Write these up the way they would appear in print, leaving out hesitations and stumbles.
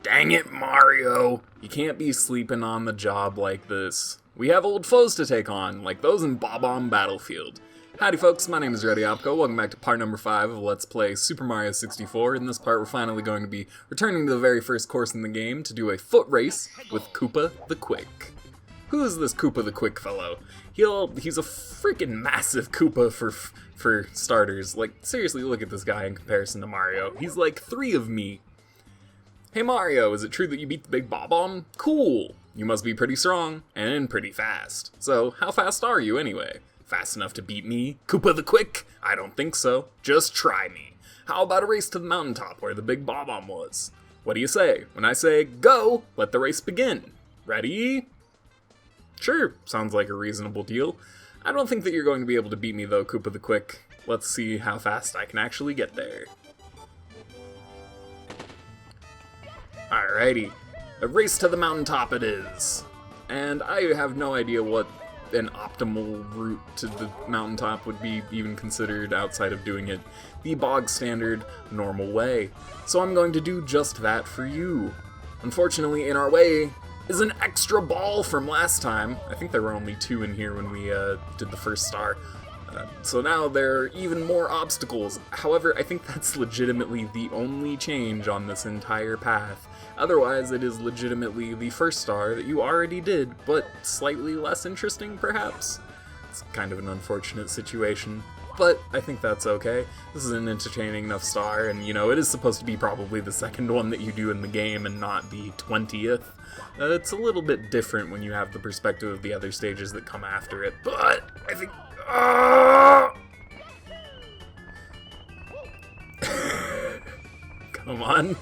Dang it, Mario! You can't be sleeping on the job like this. We have old foes to take on, like those in Bob-omb Battlefield. Howdy folks, my name is ReadyOpco. Welcome back to part number 5 of Let's Play Super Mario 64. In this part we're finally going to be returning to the very first course in the game to do a foot race with Koopa the Quick. Who is this Koopa the Quick fellow? He's a freaking massive Koopa for starters. Like, seriously, look at this guy in comparison to Mario. He's like 3 of me. Hey Mario, is it true that you beat the big Bob-omb? Cool! You must be pretty strong, and pretty fast. So, how fast are you anyway? Fast enough to beat me? Koopa the Quick? I don't think so. Just try me. How about a race to the mountaintop where the big Bob-omb was? What do you say? When I say go, let the race begin. Ready? Sure, sounds like a reasonable deal. I don't think that you're going to be able to beat me though, Koopa the Quick. Let's see how fast I can actually get there. Alrighty, a race to the mountaintop it is. And I have no idea what an optimal route to the mountaintop would be even considered outside of doing it the bog standard, normal way. So I'm going to do just that for you. Unfortunately, in our way is an extra ball from last time. I think there were only 2 in here when we did the first star. So now there are even more obstacles. However, I think that's legitimately the only change on this entire path. Otherwise, it is legitimately the first star that you already did, but slightly less interesting, perhaps? It's kind of an unfortunate situation, but I think that's okay. This is an entertaining enough star, and you know, it is supposed to be probably the second one that you do in the game and not the 20th. It's a little bit different when you have the perspective of the other stages that come after it, but I think... Come on.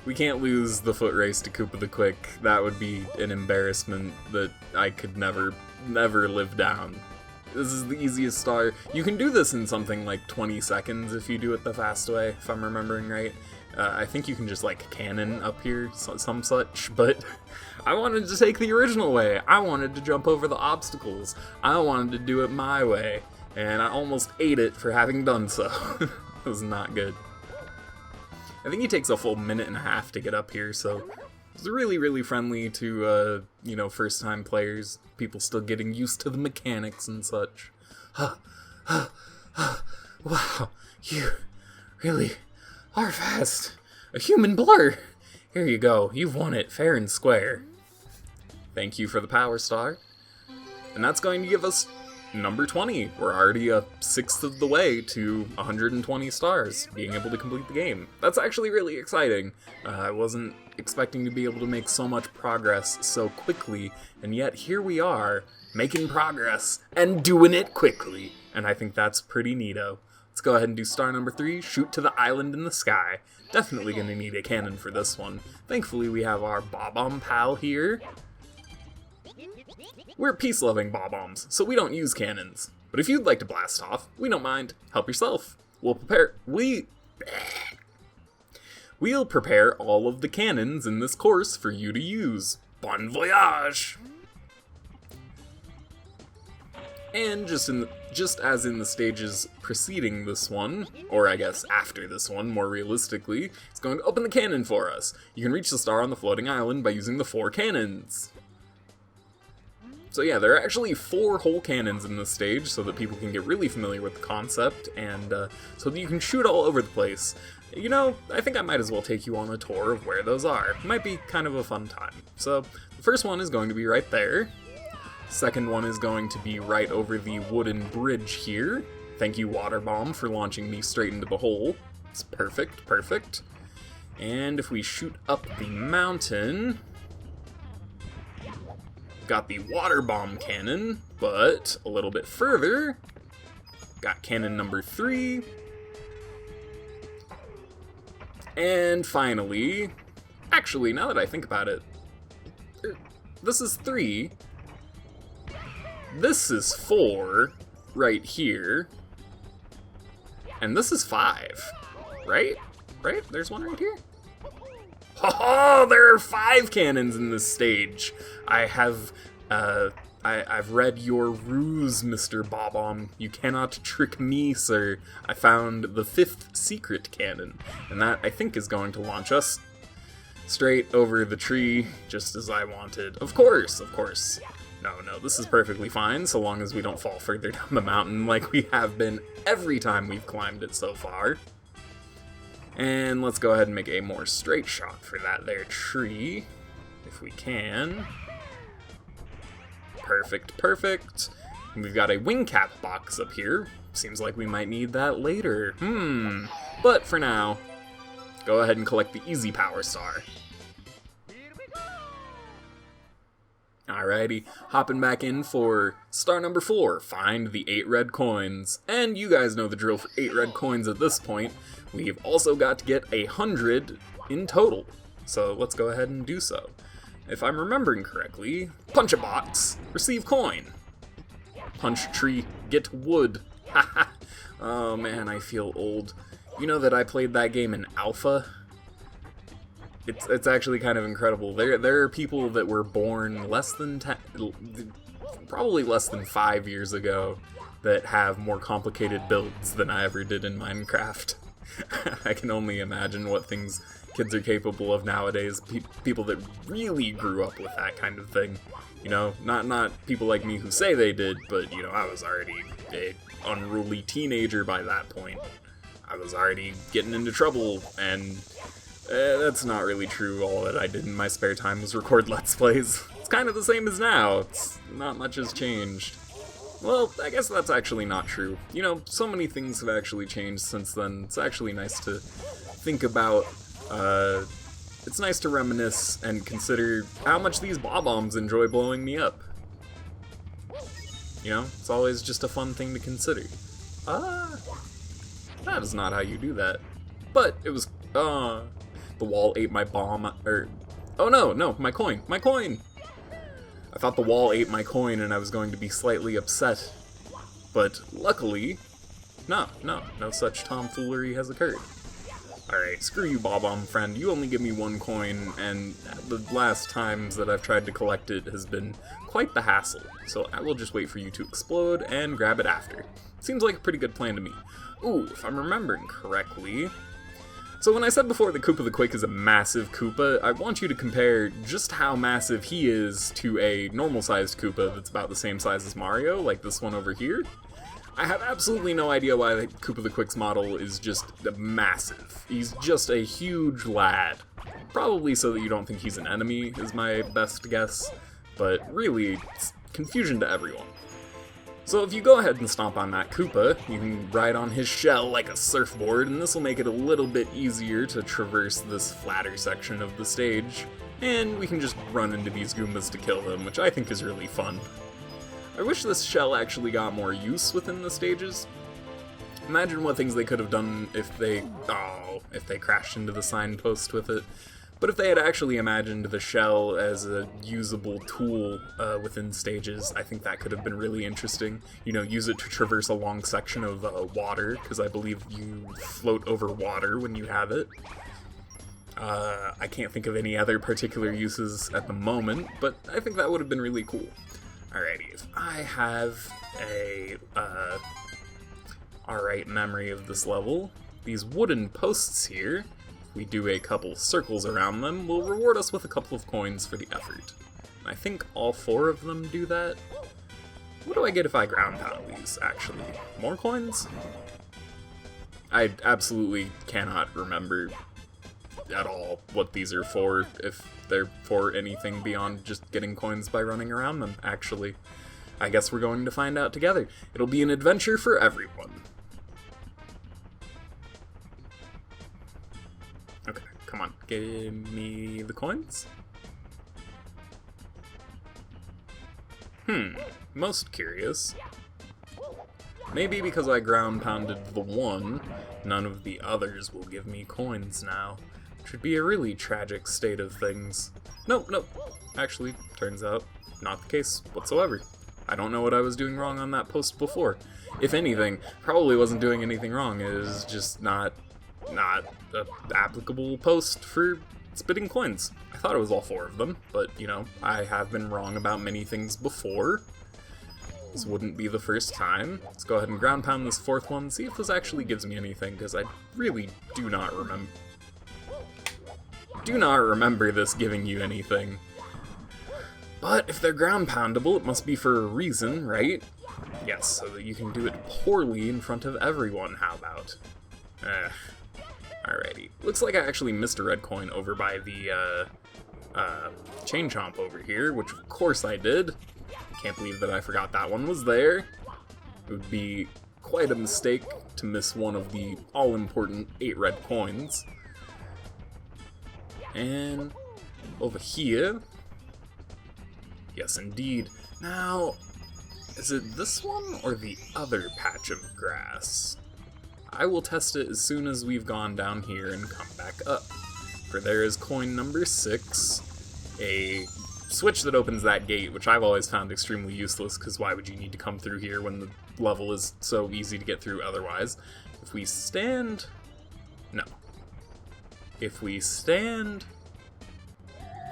We can't lose the foot race to Koopa the Quick. That would be an embarrassment that I could never live down. This is the easiest star. You can do this in something like 20 seconds if you do it the fast way, if I'm remembering right. I think you can just like cannon up here, some such, but I wanted to take the original way. I wanted to jump over the obstacles. I wanted to do it my way, and I almost ate it for having done so. It was not good. I think he takes a full minute and a half to get up here, so it's really, really friendly to, you know, first-time players, people still getting used to the mechanics and such. Wow, you really are fast. A human blur. Here you go, you've won it fair and square. Thank you for the power star. And that's going to give us number 20. We're already a 1/6 of the way to 120 stars, being able to complete the game. That's actually really exciting. I wasn't expecting to be able to make so much progress so quickly, and yet here we are, making progress and doing it quickly. And I think that's pretty neato. Let's go ahead and do star number 3, shoot to the island in the sky. Definitely gonna need a cannon for this one. Thankfully we have our Bob-omb pal here. We're peace-loving Bob-ombs, so we don't use cannons. But if you'd like to blast off, we don't mind. Help yourself. We'll prepare all of the cannons in this course for you to use. Bon voyage! And just as in the stages preceding this one, or I guess after this one, more realistically, it's going to open the cannon for us. You can reach the star on the floating island by using the 4 cannons. So yeah, there are actually 4 whole cannons in this stage so that people can get really familiar with the concept, and so that you can shoot all over the place. You know, I think I might as well take you on a tour of where those are. It might be kind of a fun time. So, the first one is going to be right there. Second one is going to be right over the wooden bridge here. Thank you, Bob-omb, for launching me straight into the hole. It's perfect, perfect. And if we shoot up the mountain... Got the Bob-omb cannon, but a little bit further, got cannon number 3. And finally, actually, now that I think about it, this is 3. This is 4 right here. And this is 5, right? Right? There's one right here? Oh, there are 5 cannons in this stage. I have I've read your ruse, Mr. Bob-omb. You cannot trick me, sir. I found the 5th secret cannon, and that, I think, is going to launch us straight over the tree, just as I wanted. Of course, of course. No, this is perfectly fine, so long as we don't fall further down the mountain like we have been every time we've climbed it so far. And let's go ahead and make a more straight shot for that there tree, if we can. Perfect, perfect. And we've got a wing cap box up here. Seems like we might need that later. But for now, go ahead and collect the easy power star. Alrighty, hopping back in for star number 4, find the 8 red coins. And you guys know the drill for 8 red coins at this point. We've also got to get 100 in total. So let's go ahead and do so. If I'm remembering correctly, punch a box, receive coin. Punch tree, get wood. Haha. Oh man, I feel old. You know that I played that game in alpha? It's actually kind of incredible. There are people that were born probably less than 5 years ago that have more complicated builds than I ever did in Minecraft. I can only imagine what things kids are capable of nowadays. People that really grew up with that kind of thing. You know, not people like me who say they did, but you know, I was already an unruly teenager by that point. I was already getting into trouble, and that's not really true. All that I did in my spare time was record Let's Plays. It's kind of the same as now. It's not much has changed. Well, I guess that's actually not true. You know, so many things have actually changed since then. It's actually nice to think about, it's nice to reminisce and consider how much these Bob-ombs enjoy blowing me up. You know, it's always just a fun thing to consider. That is not how you do that. But it was, the wall ate my bomb, oh no, my coin! I thought the wall ate my coin and I was going to be slightly upset. But luckily, no such tomfoolery has occurred. Alright, screw you, Bob-omb friend. You only give me 1 coin, and the last times that I've tried to collect it has been quite the hassle. So I will just wait for you to explode and grab it after. Seems like a pretty good plan to me. Ooh, if I'm remembering correctly... So when I said before that Koopa the Quick is a massive Koopa, I want you to compare just how massive he is to a normal-sized Koopa that's about the same size as Mario, like this one over here. I have absolutely no idea why the Koopa the Quick's model is just massive. He's just a huge lad. Probably so that you don't think he's an enemy, is my best guess, but really, it's confusion to everyone. So if you go ahead and stomp on that Koopa, you can ride on his shell like a surfboard, and this will make it a little bit easier to traverse this flatter section of the stage, and we can just run into these Goombas to kill them, which I think is really fun. I wish this shell actually got more use within the stages. Imagine what things they could have done if they crashed into the signpost with it. But if they had actually imagined the shell as a usable tool within stages, I think that could have been really interesting. You know, use it to traverse a long section of water, because I believe you float over water when you have it. I can't think of any other particular uses at the moment, but I think that would have been really cool. Alrighty, if I have a alright memory of this level, these wooden posts here, we do a couple circles around them, will reward us with a couple of coins for the effort. And I think all 4 of them do that. What do I get if I ground pound these, actually? More coins? I absolutely cannot remember at all what these are for, if they're for anything beyond just getting coins by running around them, actually. I guess we're going to find out together. It'll be an adventure for everyone. Okay, come on, give me the coins. Most curious. Maybe because I ground pounded the one, none of the others will give me coins now. Which would be a really tragic state of things. Nope. Actually, turns out, not the case whatsoever. I don't know what I was doing wrong on that post before. If anything, probably wasn't doing anything wrong. It was just not an applicable post for spitting coins. I thought it was all 4 of them, but, you know, I have been wrong about many things before. This wouldn't be the first time. Let's go ahead and ground pound this 4th one, see if this actually gives me anything, because I really do not remember this giving you anything. But if they're ground poundable, it must be for a reason, right? Yes, so that you can do it poorly in front of everyone, how about? Alrighty. Looks like I actually missed a red coin over by the, chain chomp over here, which of course I did. Can't believe that I forgot that one was there. It would be quite a mistake to miss one of the all-important 8 red coins. And over here. Yes, indeed. Now, is it this one or the other patch of grass? I will test it as soon as we've gone down here and come back up. For there is coin number 6, a switch that opens that gate, which I've always found extremely useless, because why would you need to come through here when the level is so easy to get through otherwise? If we stand... No. If we stand...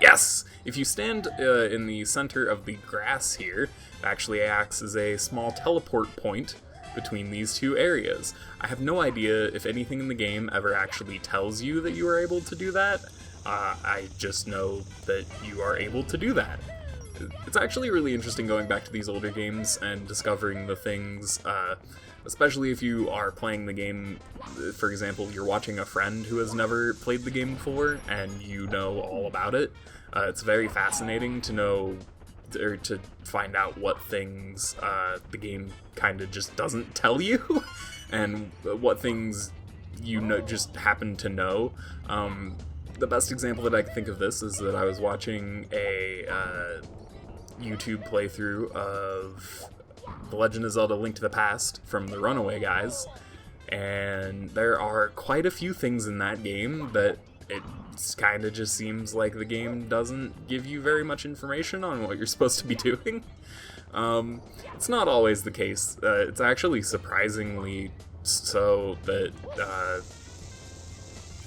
Yes! If you stand in the center of the grass here, it actually acts as a small teleport point between these 2 areas. I have no idea if anything in the game ever actually tells you that you are able to do that. I just know that you are able to do that. It's actually really interesting going back to these older games and discovering the things, especially if you are playing the game, for example, you're watching a friend who has never played the game before and you know all about it. It's very fascinating to know, or to find out what things the game kind of just doesn't tell you, and what things you know just happen to know. The best example that I can think of this is that I was watching a YouTube playthrough of The Legend of Zelda: Link to the Past from the Runaway guys, and there are quite a few things in that game that it kind of just seems like the game doesn't give you very much information on what you're supposed to be doing. It's not always the case. It's actually surprisingly so that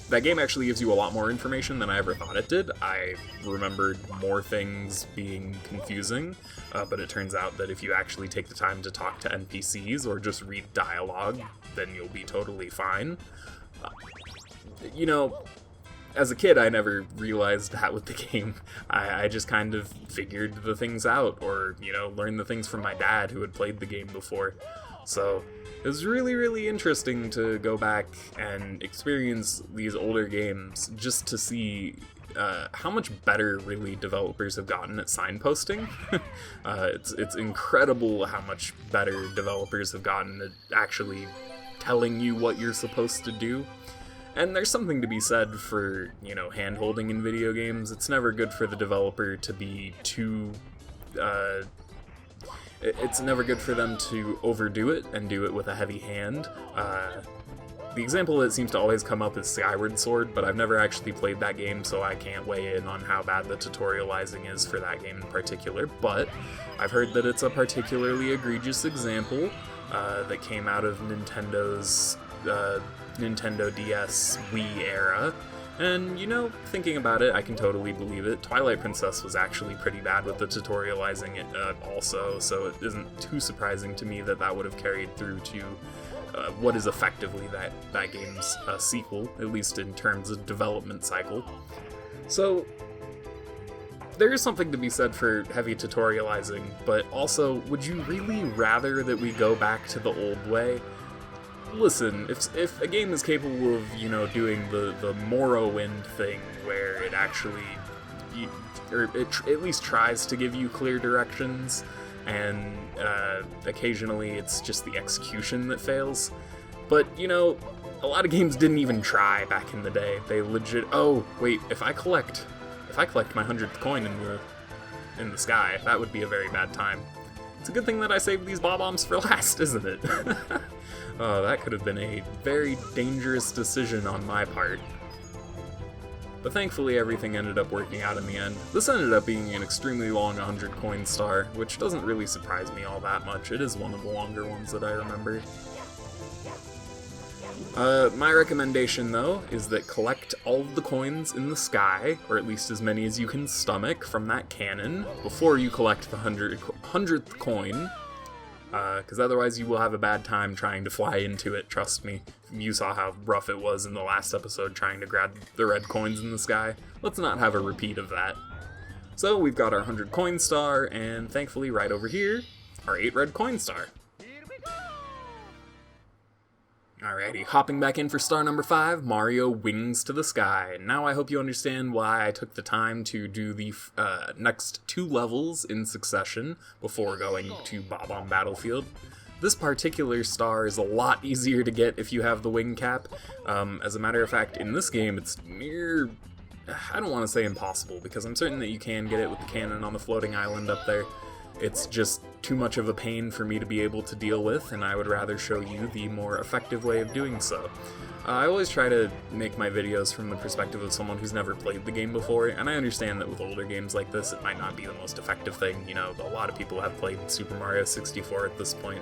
that game actually gives you a lot more information than I ever thought it did. I remembered more things being confusing, but it turns out that if you actually take the time to talk to NPCs or just read dialogue, then you'll be totally fine. You know, as a kid, I never realized that with the game. I just kind of figured the things out, or, you know, learned the things from my dad who had played the game before. So it was really, really interesting to go back and experience these older games just to see how much better, really, developers have gotten at signposting. It's incredible how much better developers have gotten at actually telling you what you're supposed to do. And there's something to be said for, you know, hand-holding in video games. It's never good for the developer to be too... it's never good for them to overdo it and do it with a heavy hand. The example that seems to always come up is Skyward Sword, but I've never actually played that game, so I can't weigh in on how bad the tutorializing is for that game in particular, but I've heard that it's a particularly egregious example that came out of Nintendo's Nintendo DS Wii era. And, you know, thinking about it, I can totally believe it. Twilight Princess was actually pretty bad with the tutorializing also, so it isn't too surprising to me that that would have carried through to what is effectively that game's sequel, at least in terms of development cycle. So, there is something to be said for heavy tutorializing, but also, would you really rather that we go back to the old way? Listen, if a game is capable of, you know, doing the Morrowind thing, where it actually, or it at least tries to give you clear directions, and occasionally it's just the execution that fails. But, you know, a lot of games didn't even try back in the day. They legit, oh, wait, if I collect my 100th coin in the sky, that would be a very bad time. It's a good thing that I saved these Bob-ombs for last, isn't it? Oh, that could have been a very dangerous decision on my part. But thankfully everything ended up working out in the end. This ended up being an extremely long 100 coin star, which doesn't really surprise me all that much. It is one of the longer ones that I remember. My recommendation, though, is that collect all of the coins in the sky, or at least as many as you can stomach from that cannon, before you collect the 100th coin, because otherwise you will have a bad time trying to fly into it, trust me. You saw how rough it was in the last episode trying to grab the red coins in the sky. Let's not have a repeat of that. So we've got our 100 coin star, and thankfully right over here, our 8 red coin star. Alrighty, hopping back in for star number 5, Mario Wings to the Sky. Now I hope you understand why I took the time to do the next 2 levels in succession before going to Bob-omb Battlefield. This particular star is a lot easier to get if you have the wing cap. As a matter of fact, in this game it's near... I don't want to say impossible, because I'm certain that you can get it with the cannon on the floating island up there. It's just too much of a pain for me to be able to deal with, and I would rather show you the more effective way of doing so. I always try to make my videos from the perspective of someone who's never played the game before, and I understand that with older games like this it might not be the most effective thing. You know, a lot of people have played Super Mario 64 at this point.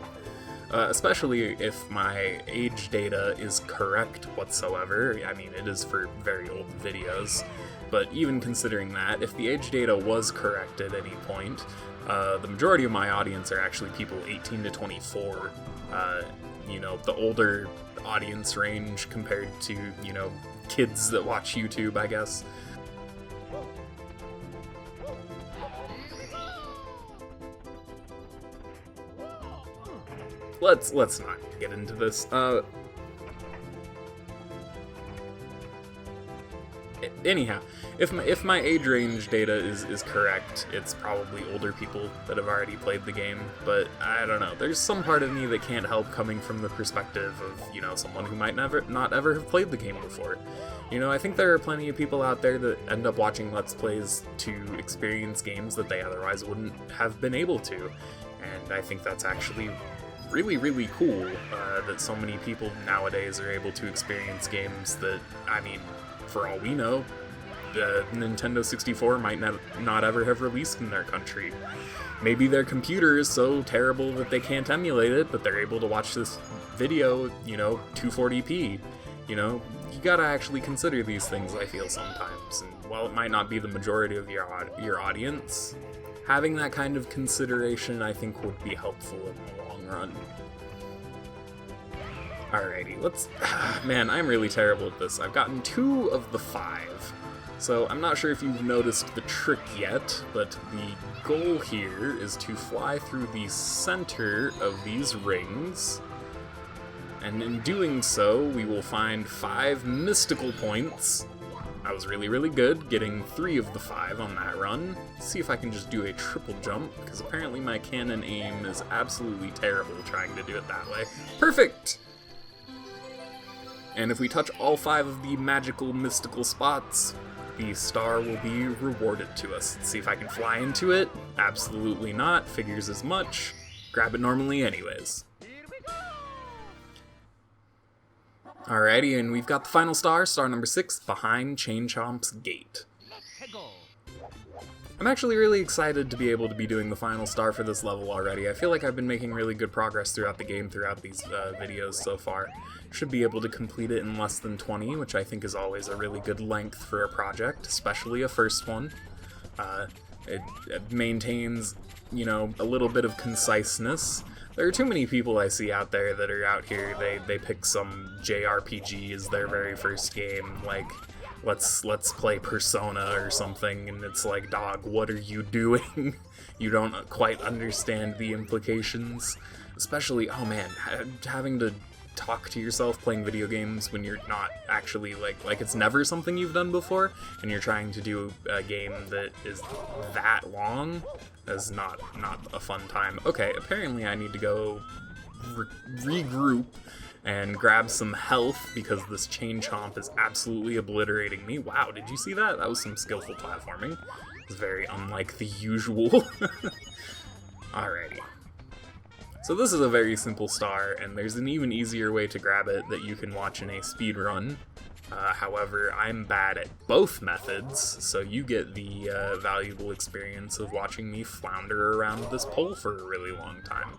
Especially if my age data is correct whatsoever. I mean, it is for very old videos, but even considering that, if the age data was correct at any point, the majority of my audience are actually people 18 to 24, you know, the older audience range compared to, you know, kids that watch YouTube, I guess. Let's not get into this. Anyhow, if my age range data is correct, it's probably older people that have already played the game, but I don't know. There's some part of me that can't help coming from the perspective of, you know, someone who might not ever have played the game before. You know, I think there are plenty of people out there that end up watching Let's Plays to experience games that they otherwise wouldn't have been able to, and I think that's actually really, really cool that so many people nowadays are able to experience games that, I mean, for all we know, the Nintendo 64 might not ever have released in their country. Maybe their computer is so terrible that they can't emulate it, but they're able to watch this video, you know, 240p. You know, you gotta actually consider these things, I feel, sometimes. And while it might not be the majority of your audience, having that kind of consideration, I think, would be helpful in the long run. Alrighty, let's... Man, I'm really terrible at this. I've gotten 2 of the 5. So I'm not sure if you've noticed the trick yet, but the goal here is to fly through the center of these rings. And in doing so, we will find 5 mystical points. I was really, really good, getting 3 of the 5 on that run. Let's see if I can just do a triple jump, because apparently my cannon aim is absolutely terrible trying to do it that way. Perfect! And if we touch all 5 of the magical, mystical spots, the star will be rewarded to us. Let's see if I can fly into it. Absolutely not. Figures as much. Grab it normally anyways. Alrighty, and we've got the final star, star number 6, behind Chomp's gate. I'm actually really excited to be able to be doing the final star for this level already. I feel like I've been making really good progress throughout the game, throughout these videos so far. Should be able to complete it in less than 20, which I think is always a really good length for a project, especially a first one. It maintains, you know, a little bit of conciseness. There are too many people I see out there that are out here, they pick some JRPG as their very first game, like, let's play Persona or something, and it's like, dog, what are you doing? You don't quite understand the implications. Especially, oh man, having to talk to yourself playing video games when you're not actually, like it's never something you've done before, and you're trying to do a game that is that long, is not a fun time. Okay, apparently I need to go regroup and grab some health, because this chain chomp is absolutely obliterating me. Wow, did you see that? That was some skillful platforming. It's very unlike the usual. Alrighty. So this is a very simple star, and there's an even easier way to grab it that you can watch in a speedrun. However, I'm bad at both methods, so you get the valuable experience of watching me flounder around this pole for a really long time.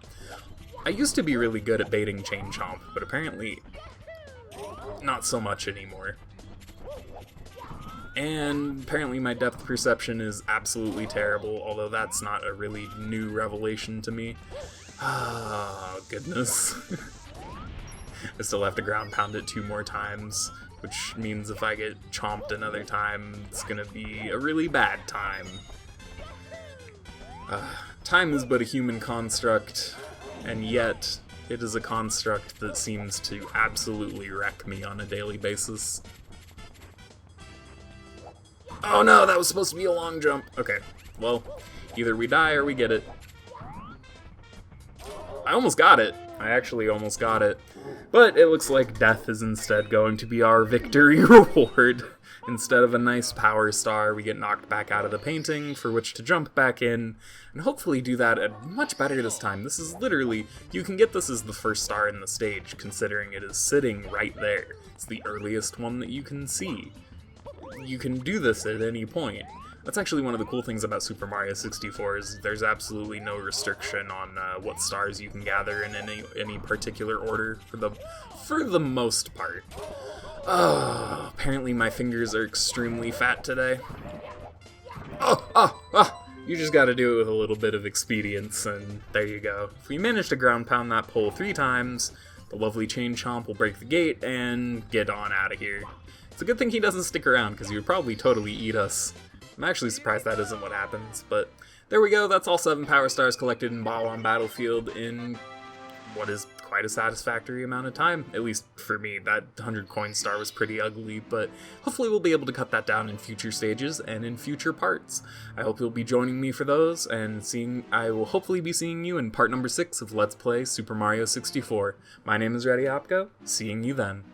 I used to be really good at baiting Chain Chomp, but apparently not so much anymore. And apparently my depth perception is absolutely terrible, although that's not a really new revelation to me. Ah, goodness. I still have to ground pound it 2 more times, which means if I get chomped another time, it's gonna be a really bad time. Time is but a human construct, and yet it is a construct that seems to absolutely wreck me on a daily basis. Oh no, that was supposed to be a long jump. Okay, well, either we die or we get it. I almost got it. I actually almost got it. But it looks like death is instead going to be our victory reward. Instead of a nice power star, we get knocked back out of the painting, for which to jump back in, and hopefully do that at much better this time. This is literally, you can get this as the first star in the stage, considering it is sitting right there. It's the earliest one that you can see. You can do this at any point. That's actually one of the cool things about Super Mario 64 is there's absolutely no restriction on what stars you can gather in any particular order for the most part. Oh, apparently my fingers are extremely fat today. You just gotta do it with a little bit of expedience, and there you go. If we manage to ground pound that pole 3 times, the lovely Chain Chomp will break the gate and get on out of here. It's a good thing he doesn't stick around, because he would probably totally eat us. I'm actually surprised that isn't what happens, but there we go. That's all 7 power stars collected in Bob-omb Battlefield in what is quite a satisfactory amount of time. At least for me, that 100 coin star was pretty ugly, but hopefully we'll be able to cut that down in future stages and in future parts. I hope you'll be joining me for those, and I will hopefully be seeing you in part number 6 of Let's Play Super Mario 64. My name is Ready Opco, seeing you then.